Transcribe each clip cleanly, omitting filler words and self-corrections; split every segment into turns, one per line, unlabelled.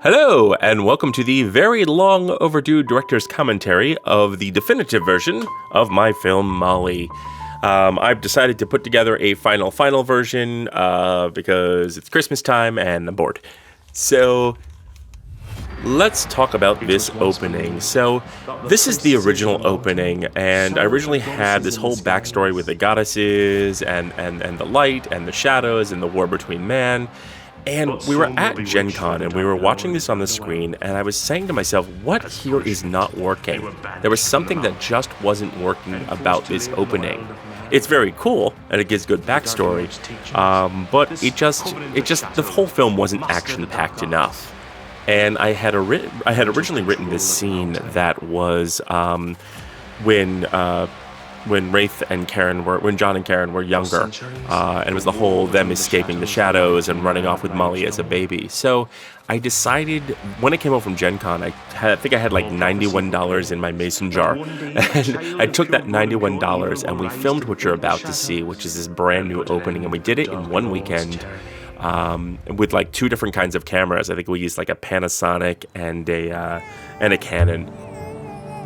Hello, and welcome to the very long overdue director's commentary of the definitive version of my film, Molly. I've decided to put together a final version because it's Christmas time and I'm bored. So, let's talk about this opening. So, this is the original opening, and I originally had this whole backstory with the goddesses and the light and the shadows and the war between man. And we were at Gen Con, and we were watching this on the screen, and I was saying to myself, what here is not working? There was something that just wasn't working about this opening. It's very cool, and it gives good backstory, but the whole film wasn't action-packed enough. And I had originally written this scene that was when Wraith and Karen when John and Karen were younger, and it was the whole them escaping the shadows and running off with Molly as a baby. So I decided, when it came out from Gen Con, I think I had like $91 in my mason jar, and I took that $91 and we filmed what you're about to see, which is this brand new opening, and we did it in one weekend, with like two different kinds of cameras. I think we used like a Panasonic and a Canon.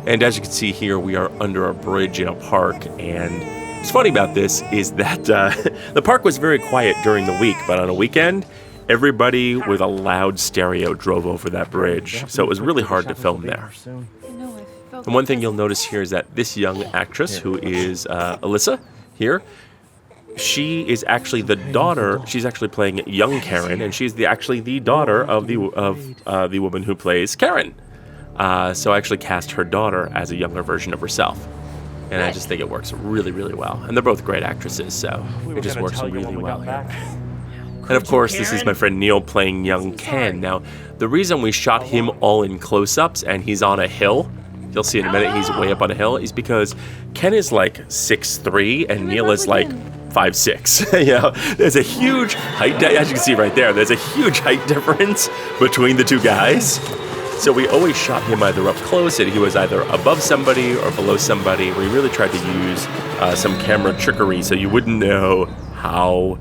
And as you can see here, we are under a bridge in a park, and what's funny about this is that the park was very quiet during the week, but on a weekend, everybody with a loud stereo drove over that bridge, so it was really hard to film there. And one thing you'll notice here is that this young actress, who is Alyssa here, she is actually the daughter. She's actually playing young Karen, and she's actually the daughter of the woman who plays Karen. So I actually cast her daughter as a younger version of herself. And I just think it works really, really well. And they're both great actresses, so it just works really well. And of course, this is my friend Neil playing young Ken. Now, the reason we shot him all in close-ups and he's on a hill, you'll see in a minute he's way up on a hill, is because Ken is like 6'3" and Neil is like 5'6". You know, there's a huge height, as you can see right there, there's a huge height difference between the two guys. So we always shot him either up close, and he was either above somebody or below somebody. We really tried to use some camera trickery so you wouldn't know how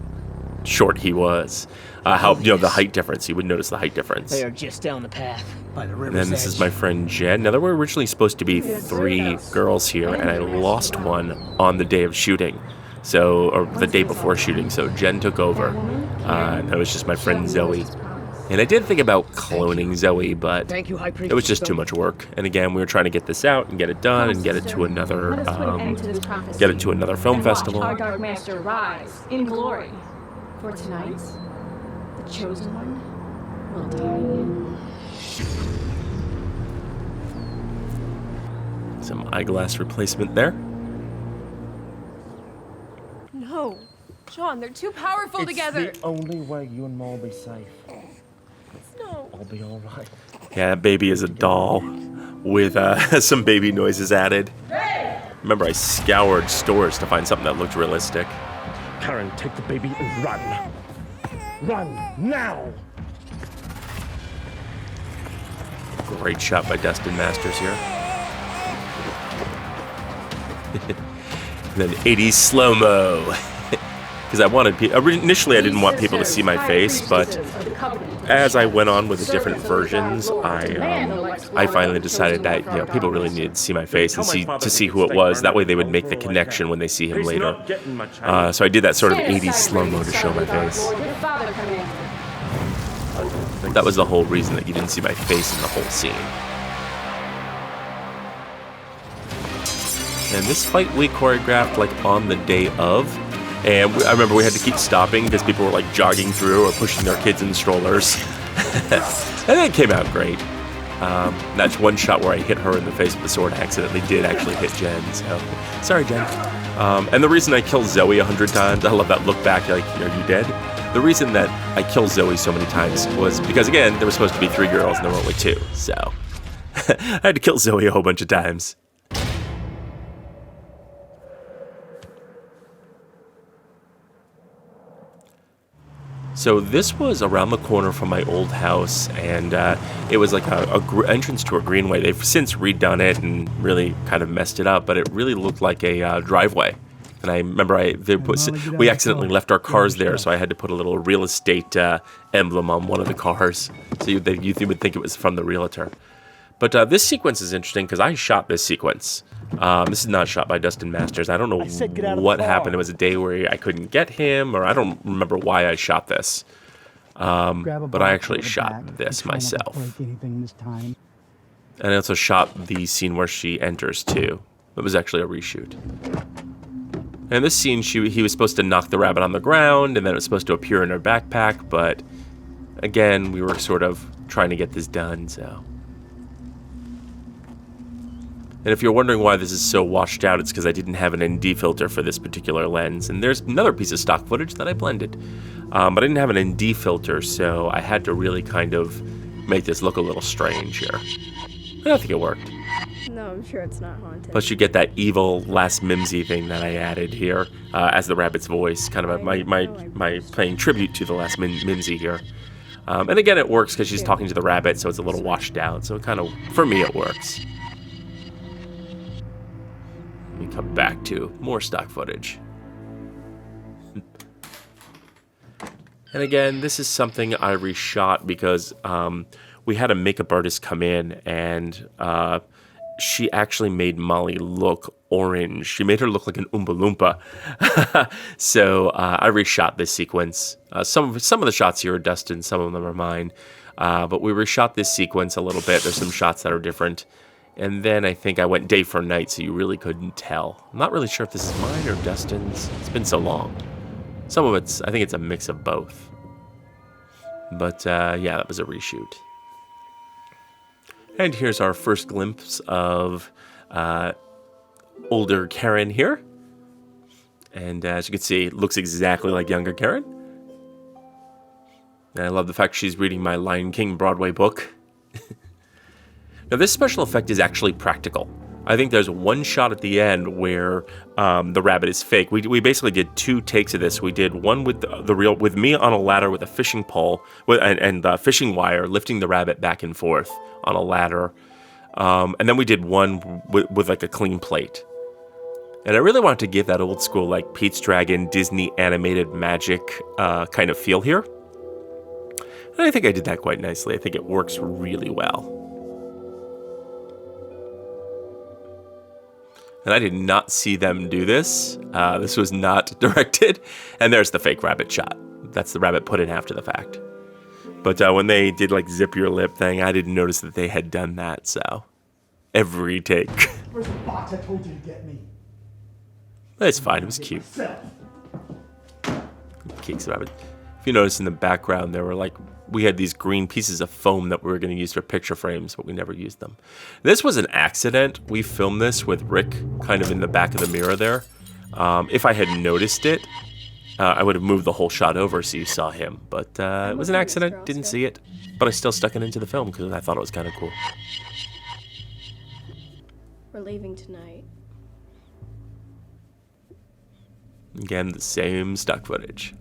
short he was. The height difference. You would notice the height difference.
They are just down the path by the river's
And then this is my friend Jen. Now, there were originally supposed to be 3 girls here, and I lost one on the day of shooting. Or the day before shooting. So Jen took over, and that was just my friend Zoe. And I did think about cloning Zoe, but it was just too much work. And again, we were trying to get this out and get it done and get it to another film festival.
Our Dark Master rise in glory. For tonight, the chosen one will die.
Some eyeglass replacement there.
No, John, they're too powerful together.
It's the only way you and Ma will be safe.
No.
I'll be all right.
Yeah, that baby is a doll with some baby noises added. Remember, I scoured stores to find something that looked realistic.
Karen, take the baby and run. Run, now!
Great shot by Destin Masters here. And then 80s slow-mo. Because initially I didn't want people to see my face, but as I went on with the different versions, I finally decided that people really needed to see my face and see who it was. That way they would make the connection when they see him later. So I did that sort of 80s slow-mo to show my face. That was the whole reason that you didn't see my face in the whole scene. And this fight we choreographed like on the day of. And I remember we had to keep stopping because people were like jogging through or pushing their kids in strollers. And it came out great. That's one shot where I hit her in the face with the sword. I accidentally did actually hit Jen, so sorry, Jen. And the reason I killed Zoe 100 times, I love that look back, like, are you dead? The reason that I killed Zoe so many times was because, again, there were supposed to be 3 girls and there were only 2, so I had to kill Zoe a whole bunch of times. So this was around the corner from my old house, and it was like a entrance to a greenway. They've since redone it and really kind of messed it up, but it really looked like a driveway And I remember we accidentally left our cars there, so I had to put a little real estate emblem on one of the cars, so you would think it was from the realtor. But this sequence is interesting because I shot this sequence. This is not shot by Dustin Masters. I don't know what happened. It was a day where I couldn't get him, or I don't remember why I shot this. But I actually shot this myself. And I also shot the scene where she enters too. It was actually a reshoot. And in this scene, he was supposed to knock the rabbit on the ground, and then it was supposed to appear in her backpack, but again, we were sort of trying to get this done, so. And if you're wondering why this is so washed out, it's because I didn't have an ND filter for this particular lens. And there's another piece of stock footage that I blended. But I didn't have an ND filter, so I had to really kind of make this look a little strange here. And I think it worked.
No, I'm sure it's not haunted.
Plus you get that evil last Mimsy thing that I added here as the rabbit's voice, kind of my playing tribute to the last Mimsy here. And again, it works because she's talking to the rabbit, so it's a little washed out. So it kind of, for me, it works. Let me come back to more stock footage. And again, this is something I reshot because we had a makeup artist come in and she actually made Molly look orange. She made her look like an Oompa Loompa. So I reshot this sequence. Some of the shots here are Dustin, some of them are mine. But we reshot this sequence a little bit. There's some shots that are different. And then I think I went day for night, so you really couldn't tell. I'm not really sure if this is mine or Dustin's. It's been so long. Some of it's, I think it's a mix of both. But yeah, that was a reshoot. And here's our first glimpse of older Karen here. And as you can see, it looks exactly like younger Karen. And I love the fact she's reading my Lion King Broadway book. Now, this special effect is actually practical. I think there's one shot at the end where the rabbit is fake. We basically did 2 takes of this. We did one with with me on a ladder with a fishing pole and fishing wire lifting the rabbit back and forth on a ladder, and then we did one with like a clean plate. And I really wanted to give that old school like Pete's Dragon Disney animated magic kind of feel here, and I think I did that quite nicely. I think it works really well. And I did not see them do this. This was not directed. And there's the fake rabbit shot. That's the rabbit put in after the fact. But when they did like zip your lip thing, I didn't notice that they had done that, so. Every take.
Where's the box I told you to get me?
It's fine, it was cute. Keeks rabbit. If you notice in the background, there were like, we had these green pieces of foam that we were going to use for picture frames, but we never used them. This was an accident. We filmed this with Rick kind of in the back of the mirror there. If I had noticed it, I would have moved the whole shot over so you saw him. But it was an accident, didn't see it. But I still stuck it into the film because I thought it was kind of cool.
We're leaving tonight.
Again, the same stock footage.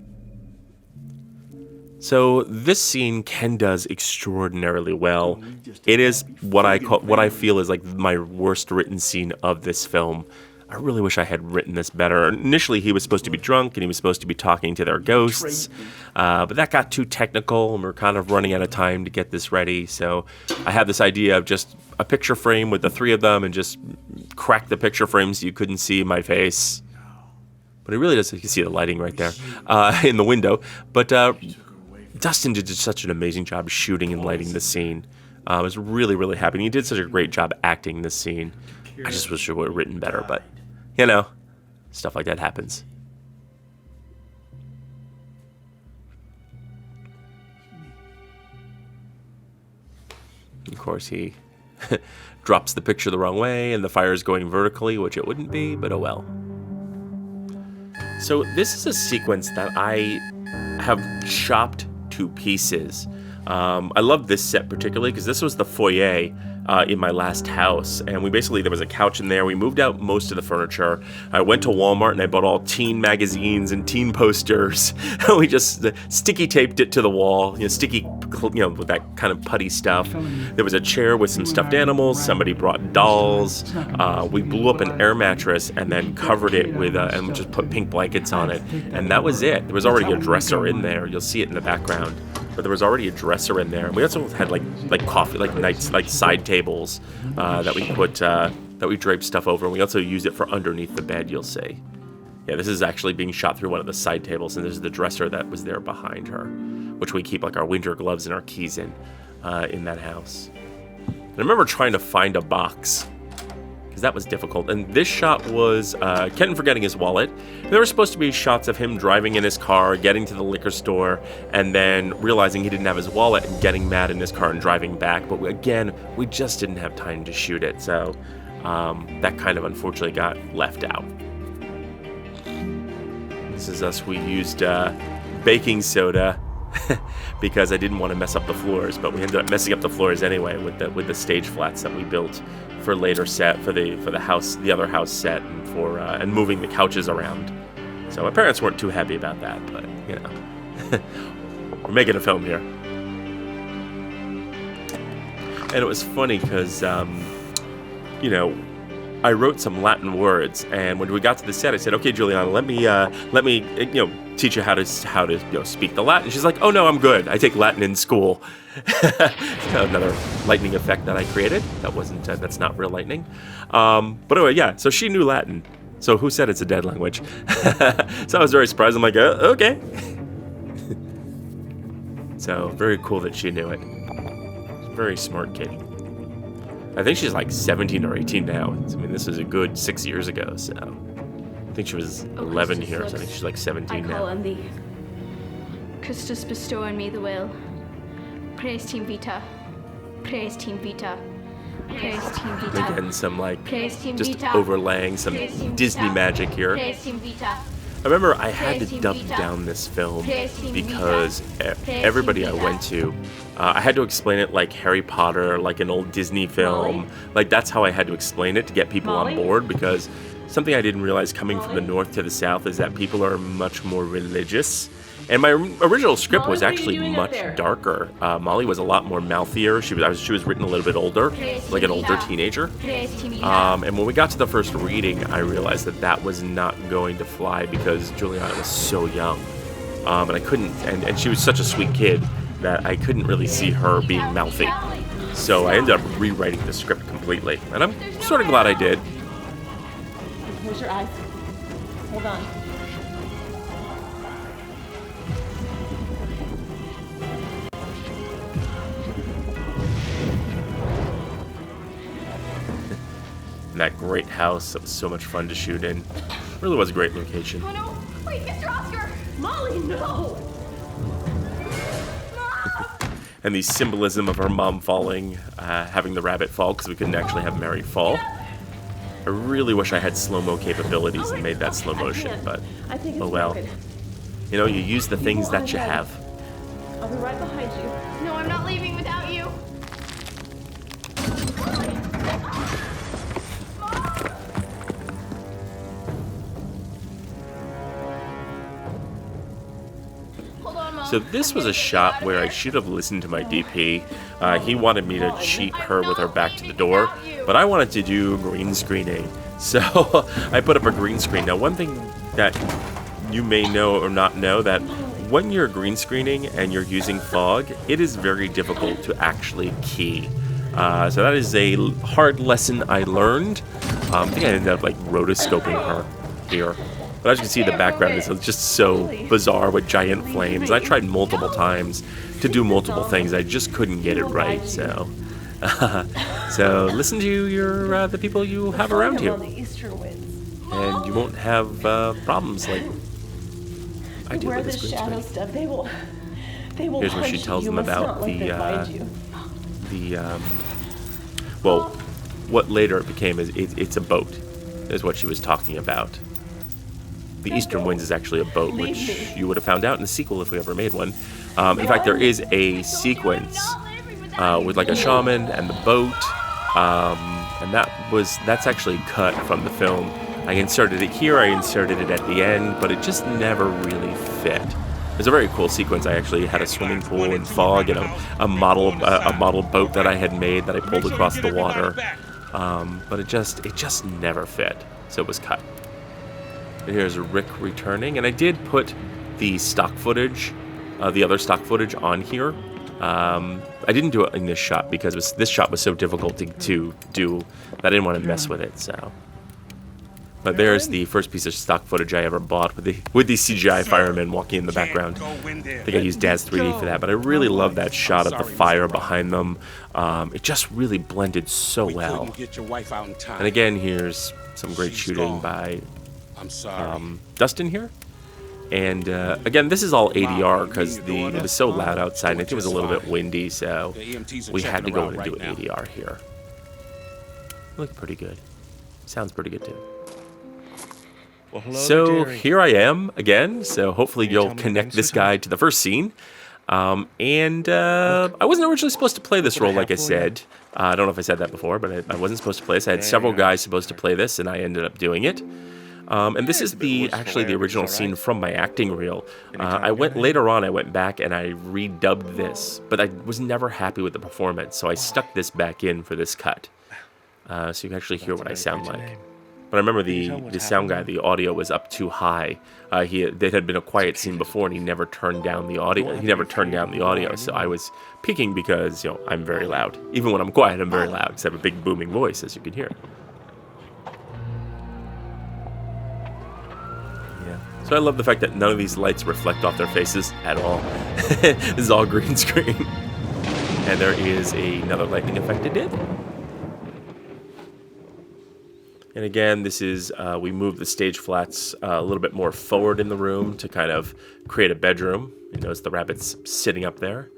So this scene Ken does extraordinarily well. It is what I feel is like my worst written scene of this film. I really wish I had written this better. Initially, he was supposed to be drunk and he was supposed to be talking to their ghosts, but that got too technical and we're kind of running out of time to get this ready. So I had this idea of just a picture frame with the 3 of them and just crack the picture frame so you couldn't see my face. But it really does. You can see the lighting right there in the window. But Dustin did just such an amazing job shooting and lighting the scene. I was really, really happy. And he did such a great job acting this scene. I just wish it were written better, but, you know, stuff like that happens. Of course, he drops the picture the wrong way, and the fire is going vertically, which it wouldn't be, but oh well. So this is a sequence that I have chopped to pieces. I love this set particularly because this was the foyer in my last house. And there was a couch in there. We moved out most of the furniture. I went to Walmart and I bought all teen magazines and teen posters. We just sticky taped it to the wall, with that kind of putty stuff. There was a chair with some stuffed animals. Somebody brought dolls. We blew up an air mattress and then covered it with, and just put pink blankets on it. And that was it. There was already a dresser in there. You'll see it in the background. But there was already a dresser in there. We also had like coffee, like side tables that we put that we draped stuff over. And we also used it for underneath the bed. You'll see. Yeah, this is actually being shot through one of the side tables, and this is the dresser that was there behind her, which we keep like our winter gloves and our keys in that house. And I remember trying to find a box, because that was difficult. And this shot was Kenton forgetting his wallet. There were supposed to be shots of him driving in his car, getting to the liquor store, and then realizing he didn't have his wallet and getting mad in his car and driving back. But we just didn't have time to shoot it. So that kind of unfortunately got left out. This is us. We used baking soda because I didn't want to mess up the floors, but we ended up messing up the floors anyway with the stage flats that we built for later set for the house, the other house set, and for and moving the couches around. So my parents weren't too happy about that, but we're making a film here. And it was funny because I wrote some Latin words, and when we got to the set, I said, "Okay, Juliana, let me teach you how to speak the Latin." She's like, "Oh no, I'm good. I take Latin in school." Another lightning effect that I created. That wasn't. That's not real lightning. But anyway, yeah. So she knew Latin. So who said it's a dead language? So I was very surprised. I'm like, okay. So very cool that she knew it. Very smart kid. I think she's like 17 or 18 now. I mean, this is a good 6 years ago, so I think she was 11 here, so I think she's like 17 now.
I call on thee. Christus bestow on me the will. Praise Team Vita. Praise Team Vita. Praise Team Vita.
Again, some just
Vita.
overlaying some Disney
Vita.
magic here.
Praise Team Vita.
I remember I had
Praise
to
Team
dub
Vita.
down this film
Praise Team
because
Vita. Praise
everybody
Team
I
Vita.
went to, I had to explain it like Harry Potter, like an old Disney film.
Molly?
Like that's how I had to explain it to get people
Molly?
on board, because something I didn't realize coming from the north to the south is that people are much more religious. And my original script was actually much darker. Molly was a lot more mouthier. She was written a little bit older, like an older teenager.
Praise Team Vita.
And when we got to the first reading, I realized that was not going to fly because Juliana was so young. And I couldn't, and she was such a sweet kid that I couldn't really see her being mouthy. So I ended up rewriting the script completely. And I'm sort of glad I did.
Close your eyes. Hold on.
That great house that was so much fun to shoot in. Really was a great location.
Oh no! Wait, Mr. Oscar!
Molly, no!
And the symbolism of her mom falling, having the rabbit fall, because we couldn't actually have Mary fall. I really wish I had slow-mo capabilities and made that slow motion, but
I think it's
oh well.
broken.
You use the things that you have.
I'll be right behind you.
No, I'm not leaving without you. Hold on, Mom.
So this was a shot where I should have listened to my DP. He wanted me to cheat her with her back to the door, but I wanted to do green screening. So I put up a green screen. Now, one thing that you may know or not know, that when you're green screening and you're using fog, it is very difficult to actually key. So that is a hard lesson I learned. I think I ended up rotoscoping her here. But as you can see, the background is just so bizarre with giant flames. I tried multiple times to do multiple things. I just couldn't get it right. So, so listen to your the people you have around you,
On the eastern winds.
and you won't have problems like I do
Where
with
the
this green
shadow
screen.
step, they will
Here's where she
punch
tells
you.
them
You must
about
not let them find you.
well, what later it became is it's a boat, is what she was talking about. The Eastern Winds is actually a boat, which you would have found out in the sequel if we ever made one. In fact, there is a sequence with like a shaman and the boat, And that's actually cut from the film. I inserted it here, I inserted it at the end, but it just never really fit. It's a very cool sequence. I actually had a swimming pool in fog and a model boat that I had made that I pulled across the water, but it just never fit, so it was cut. And here's Rick returning, and I did put the stock footage, the other stock footage, on here. I didn't do it in this shot because this shot was so difficult to do that I didn't want to mess with it. So, but there's the first piece of stock footage I ever bought with the CGI firemen walking in the background. I think I used Daz 3D for that, but I really love that shot of the fire behind them. It just really blended so well. And again, here's some great shooting by Dustin here. And again, this is all ADR because it was so loud outside, and it was a little bit windy, so we had to go in and do an ADR here. Looked pretty good. Sounds pretty good too. So here I am again. So hopefully you'll connect this guy to the first scene. I wasn't originally supposed to play this role, like I said. I don't know if I said that before, but I wasn't supposed to play this. I had several guys supposed to play this, and I ended up doing it. And this is actually the original scene from my acting reel. Later on, I went back and I redubbed this, but I was never happy with the performance, so I stuck this back in for this cut. So you can actually hear what I sound like. But I remember the sound guy, the audio was up too high. There had been a quiet scene before, and he never turned down the audio. So I was peaking because, I'm very loud. Even when I'm quiet, I'm very loud, because I have a big booming voice, as you can hear. So I love the fact that none of these lights reflect off their faces at all. This is all green screen. And there is another lightning effect it did. And again, this is, we moved the stage flats a little bit more forward in the room to kind of create a bedroom. You notice the rabbit's sitting up there.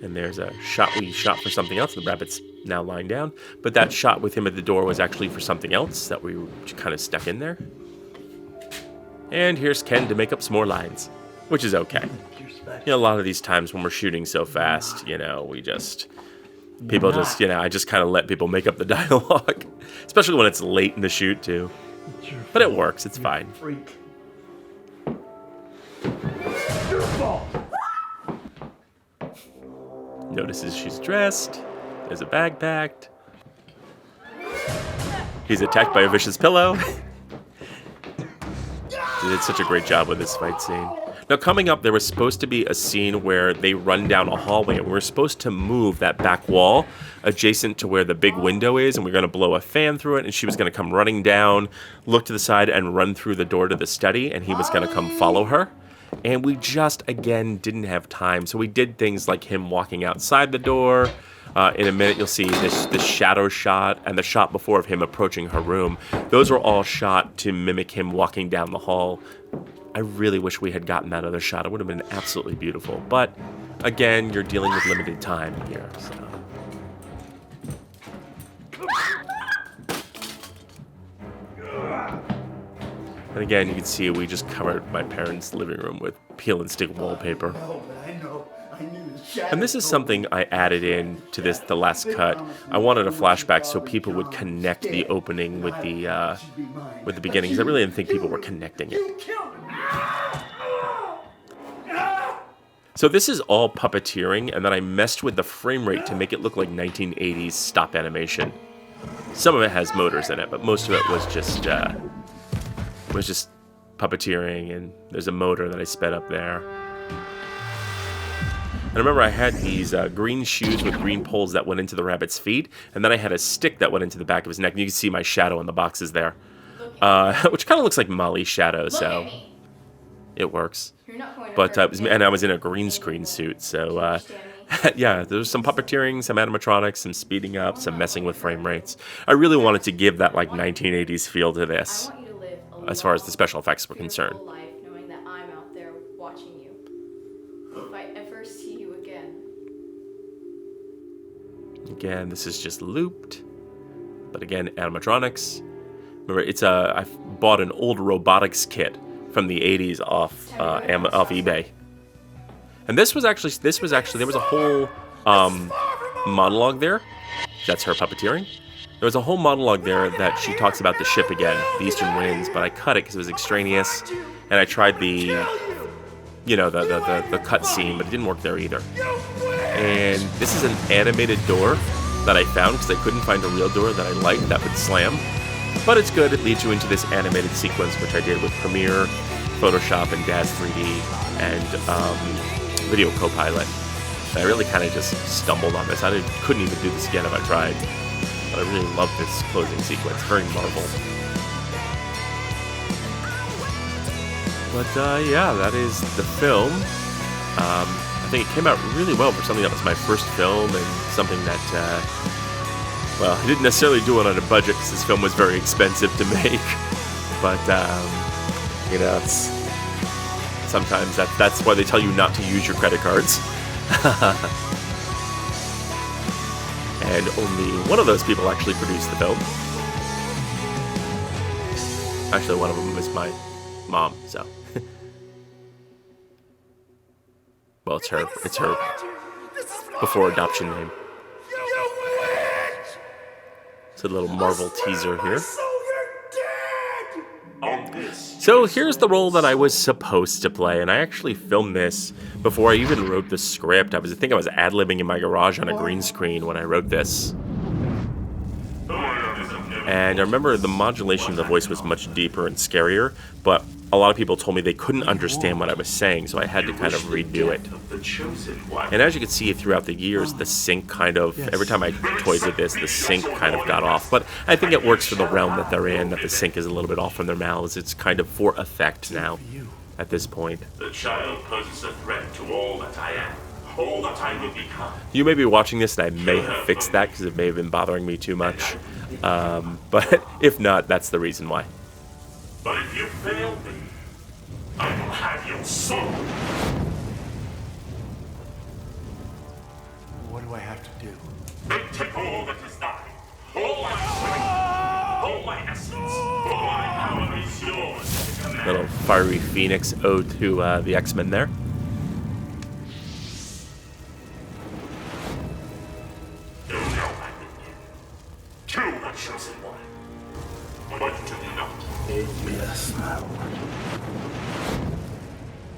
And there's a shot we shot for something else. The rabbit's now lying down. But that shot with him at the door was actually for something else that we kind of stuck in there. And here's Ken to make up some more lines, which is okay. A lot of these times when we're shooting so fast, I just kind of let people make up the dialogue, especially when it's late in the shoot too. But it works, it's fine. Notices she's dressed, there's a bag packed. He's attacked by a vicious pillow. They did such a great job with this fight scene. Now, coming up, there was supposed to be a scene where they run down a hallway, and we're supposed to move that back wall adjacent to where the big window is, and we're going to blow a fan through it, and she was going to come running down, look to the side, and run through the door to the study, and he was going to come follow her. And we just, again, didn't have time, so we did things like him walking outside the door. In a minute, you'll see this shadow shot and the shot before of him approaching her room. Those were all shot to mimic him walking down the hall. I really wish we had gotten that other shot. It would have been absolutely beautiful. But, again, you're dealing with limited time here, so. And again, you can see we just covered my parents' living room with peel and stick wallpaper. And this is something I added in to the last cut. I wanted a flashback so people would connect the opening with the beginning, because I really didn't think people were connecting it. So this is all puppeteering, and then I messed with the frame rate to make it look like 1980s stop animation. Some of it has motors in it, but most of it was just puppeteering, and there's a motor that I sped up there. And remember, I had these green shoes with green poles that went into the rabbit's feet, and then I had a stick that went into the back of his neck, and you can see my shadow in the boxes there, which kind of looks like Molly's shadow, so it works. But I was in a green screen suit, so yeah, there's some puppeteering, some animatronics, some speeding up, some messing with frame rates. I really wanted to give that like 1980s feel to this, as far as the special effects were concerned. Again, this is just looped, but again, animatronics. Remember, I bought an old robotics kit from the 80s off eBay, and this was actually there was a whole monologue there That's her puppeteering. There was a whole monologue there that she talks about the ship again, the Eastern Winds, but I cut it because it was extraneous, and I tried the cut scene, but it didn't work there either. And this is an animated door that I found because I couldn't find a real door that I liked that would slam. But it's good, it leads you into this animated sequence, which I did with Premiere, Photoshop, and Daz 3D, and Video Copilot. I really kind of just stumbled on this. I couldn't even do this again if I tried. But I really love this closing sequence, very Marvel. But yeah, that is the film. I think it came out really well for something that was my first film and something that, well, I didn't necessarily do it on a budget because this film was very expensive to make. But, you know, sometimes that's why they tell you not to use your credit cards. And only one of those people actually produced the film. Actually, one of them was my mom, so. Well, it's her before adoption name. It's a little Marvel teaser here. So here's the role that I was supposed to play, and I actually filmed this before I even wrote the script. I think I was ad-libbing in my garage on a green screen when I wrote this. And I remember the modulation of the voice was much deeper and scarier, but a lot of people told me they couldn't understand what I was saying, so I had to kind of redo it. And as you can see throughout the years, the sync kind of, every time I toyed with this, the sync kind of got off. But I think it works for the realm that they're in, that the sync is a little bit off from their mouths. It's kind of for effect now, at this point.
The child poses a threat to all that I am, all that I will become.
You may be watching this, and I may have fixed that, because it may have been bothering me too much. But if not, that's the reason why.
But if you fail me, I will have your soul.
What do I have to do?
Take all that is thine, all my strength, all my essence, all my power is yours.
Little fiery phoenix ode to the X-Men there.
Do now I begin. Kill the chosen one, but do not.
Yes, my lord.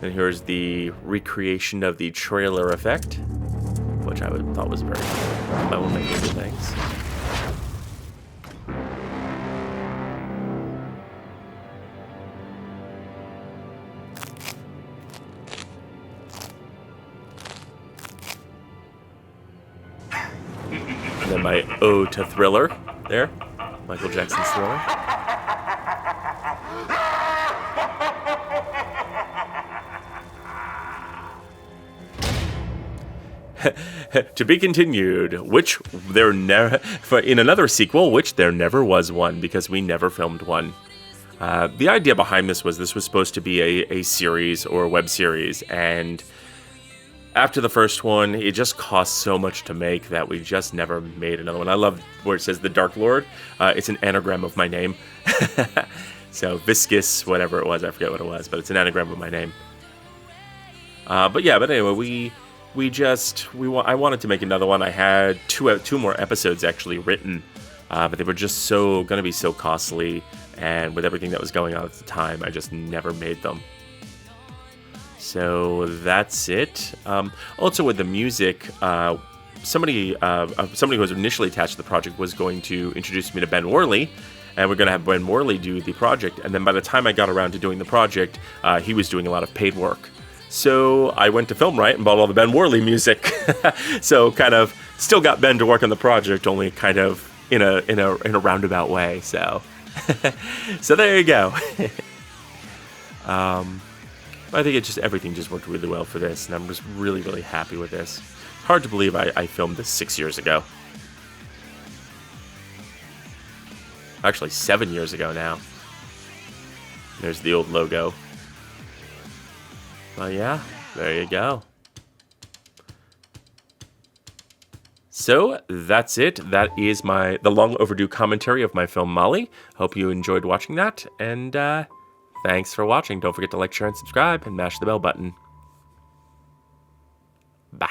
And here's the recreation of the trailer effect, which I thought was very cool. One of my favorite things. And then my ode to Thriller there, Michael Jackson's Thriller. To be continued, which there never, in another sequel, which there never was one, because we never filmed one. The idea behind this was supposed to be a series or a web series, and after the first one, it just cost so much to make that we just never made another one. I love where it says the Dark Lord. It's an anagram of my name. So Viscus, whatever it was, I forget what it was, but it's an anagram of my name. But anyway, I wanted to make another one. I had two more episodes actually written, but they were just going to be so costly, and with everything that was going on at the time, I just never made them. So that's it. Also with the music, somebody who was initially attached to the project was going to introduce me to Ben Worley, and we're going to have Ben Worley do the project. And then by the time I got around to doing the project, he was doing a lot of paid work. So I went to Filmright and bought all the Ben Worley music. So kind of still got Ben to work on the project, only kind of in a roundabout way. So so there you go. I think everything just worked really well for this, and I'm just really, really happy with this. Hard to believe I filmed this 6 years ago. Actually, 7 years ago now. There's the old logo. Well, yeah, there you go. So that's it. That is the long overdue commentary of my film Molly. Hope you enjoyed watching that, and thanks for watching. Don't forget to like, share, and subscribe, and mash the bell button. Bye.